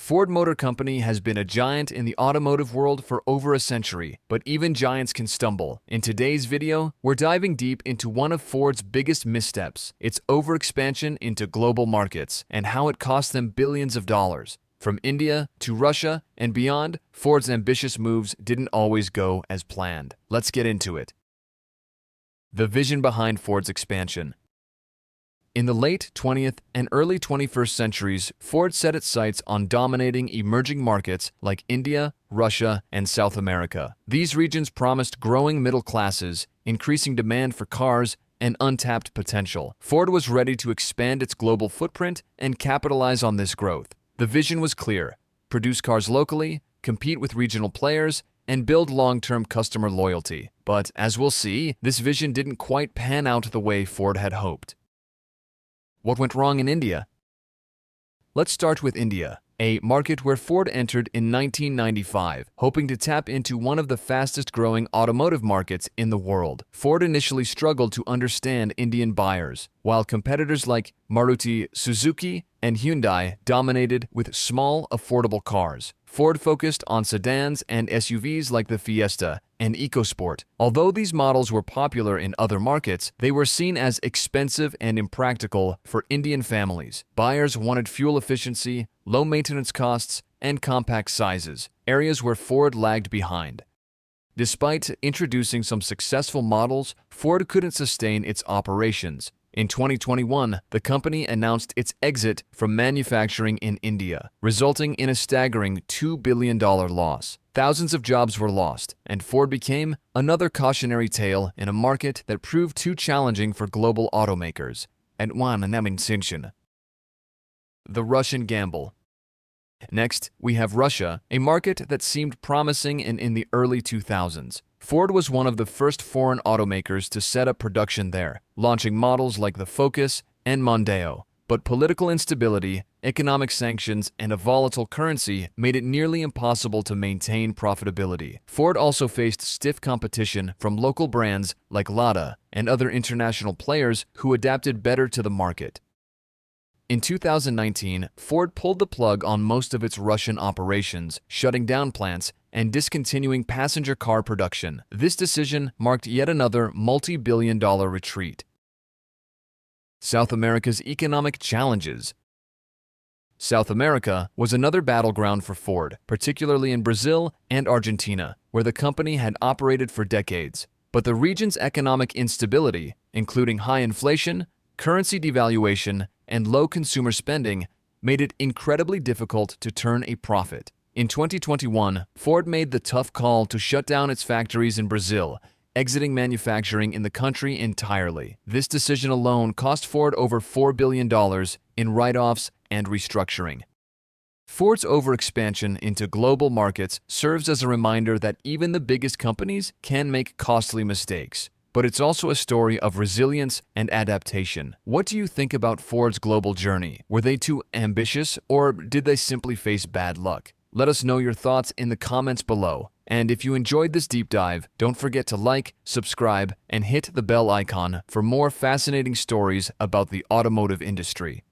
Ford Motor Company has been a giant in the automotive world for over a century, but even giants can stumble. In today's video, we're diving deep into one of Ford's biggest missteps, its overexpansion into global markets, and how it cost them billions of dollars. From India to Russia and beyond, Ford's ambitious moves didn't always go as planned. Let's get into it. The vision behind Ford's expansion. In the late 20th and early 21st centuries, Ford set its sights on dominating emerging markets like India, Russia, and South America. These regions promised growing middle classes, increasing demand for cars, and untapped potential. Ford was ready to expand its global footprint and capitalize on this growth. The vision was clear: produce cars locally, compete with regional players, and build long-term customer loyalty. But as we'll see, this vision didn't quite pan out the way Ford had hoped. What went wrong in India? Let's start with India, a market where Ford entered in 1995, hoping to tap into one of the fastest-growing automotive markets in the world. Ford initially struggled to understand Indian buyers, while competitors like Maruti Suzuki and Hyundai dominated with small, affordable cars. Ford focused on sedans and SUVs like the Fiesta and EcoSport. Although these models were popular in other markets, they were seen as expensive and impractical for Indian families. Buyers wanted fuel efficiency, low maintenance costs, and compact sizes, areas where Ford lagged behind. Despite introducing some successful models, Ford couldn't sustain its operations. In 2021, the company announced its exit from manufacturing in India, resulting in a staggering $2 billion loss. Thousands of jobs were lost, and Ford became another cautionary tale in a market that proved too challenging for global automakers. The Russian gamble. Next, we have Russia, a market that seemed promising in the early 2000s. Ford was one of the first foreign automakers to set up production there, launching models like the Focus and Mondeo. But political instability, economic sanctions, and a volatile currency made it nearly impossible to maintain profitability. Ford also faced stiff competition from local brands like Lada and other international players who adapted better to the market. In 2019, Ford pulled the plug on most of its Russian operations, shutting down plants and discontinuing passenger car production. This decision marked yet another multi-billion-dollar retreat. South America's economic challenges. South America was another battleground for Ford, particularly in Brazil and Argentina, where the company had operated for decades. But the region's economic instability, including high inflation, currency devaluation, and low consumer spending, made it incredibly difficult to turn a profit. In 2021, Ford made the tough call to shut down its factories in Brazil, exiting manufacturing in the country entirely. This decision alone cost Ford over $4 billion in write-offs and restructuring. Ford's overexpansion into global markets serves as a reminder that even the biggest companies can make costly mistakes. But it's also a story of resilience and adaptation. What do you think about Ford's global journey? Were they too ambitious, or did they simply face bad luck? Let us know your thoughts in the comments below. And if you enjoyed this deep dive, don't forget to like, subscribe, and hit the bell icon for more fascinating stories about the automotive industry.